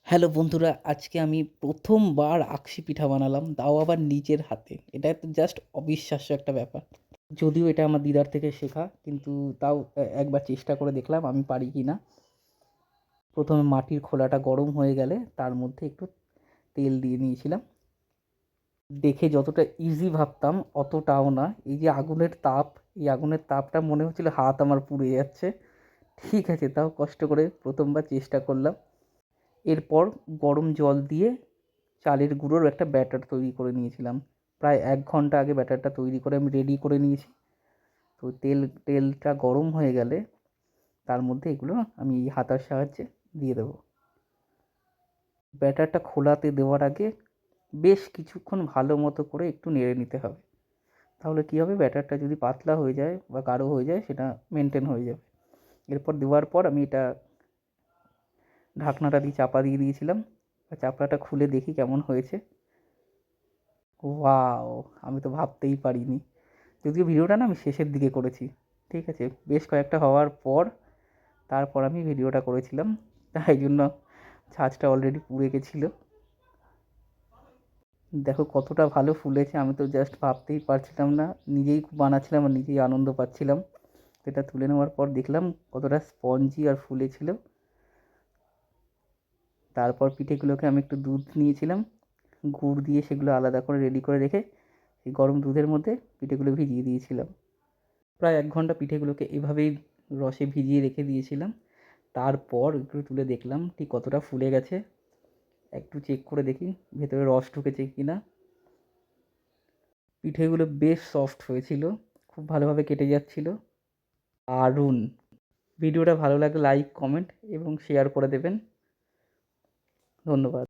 Hello বন্ধুরা, আজকে আমি প্রথমবার আকশি পিঠা বানালাম, তাও আবার নিজের হাতে। এটা তো জাস্ট অবিশ্বাস্য একটা ব্যাপার। যদিও এটা আমার দিদার থেকে শেখা, কিন্তু তাও একবার চেষ্টা করে দেখলাম আমি পারি কি না। প্রথমে মাটির খোলাটা গরম হয়ে গেলে তার মধ্যে একটু তেল দিয়ে নিয়েছিলাম। দেখে যতটা ইজি ভাবতাম অতটাও না। এই যে আগুনের তাপ, এই আগুনের তাপটা মনে হচ্ছিল হাত আমার পুড়ে যাচ্ছে। ঠিক আছে, তাও কষ্ট করে প্রথমবার চেষ্টা করলাম। এরপর গরম জল দিয়ে চালের গুঁড়োর একটা ব্যাটার তৈরি করে নিয়েছিলাম। প্রায় ১ ঘন্টা আগে ব্যাটারটা তৈরি করে আমি রেডি করে নিয়েছি। তো তেলটা গরম হয়ে গেলে তার মধ্যে এগুলো আমি এই হাতার সাহায্যে দিয়ে দেবো। ব্যাটারটা খোলাতে দেওয়ার আগে বেশ কিছুক্ষণ ভালো মতো করে একটু নেড়ে নিতে হবে। তাহলে কী হবে, ব্যাটারটা যদি পাতলা হয়ে যায় বা গাঢ় হয়ে যায় সেটা মেনটেন হয়ে যাবে। এরপর দেওয়ার পর আমি এটা ঢাকনাটা দিয়ে চাপা দিয়ে দিয়েছিলাম। চাপড়াটা খুলে দেখি কেমন হয়েছে। ওয়াও! আমি তো ভাবতেই পারিনি। যদিও ভিডিওটা না আমি শেষের দিকে করেছি। ঠিক আছে? বেশ কয়েকটা হওয়ার পর তারপর আমি ভিডিওটা করেছিলাম। তাই জন্য ছাঁচটা অলরেডি পুড়ে গেছিলো। দেখো কতটা ভালো ফুলেছে, আমি তো জাস্ট ভাবতেই পারছিলাম না। নিজেই বানাচ্ছিলাম আর নিজেই আনন্দ পাচ্ছিলাম। এটা তুলে নেওয়ার পর দেখলাম কতটা স্পঞ্জি আর ফুলেছিল। তারপর পিঠেগুলোকে আমি একটু দুধ নিয়েছিলাম, গুড় দিয়ে সেগুলো আলাদা করে রেডি করে রেখে সেই গরম দুধের মধ্যে পিঠেগুলো ভিজিয়ে দিয়েছিলাম। প্রায় ১ ঘন্টা পিঠেগুলোকে এভাবেই রসে ভিজিয়ে রেখে দিয়েছিলাম। তারপর একটু তুলে দেখলাম ঠিক কতটা ফুলে গেছে। একটু চেক করে দেখি ভেতরে রস ঢুকেছে কি না। পিঠেগুলো বেশ সফট হয়েছিল, খুব ভালোভাবে কেটে যাচ্ছিল। দারুণ! ভিডিওটা ভালো লাগলে লাইক, কমেন্ট এবং শেয়ার করে দেবেন। ধন্যবাদ।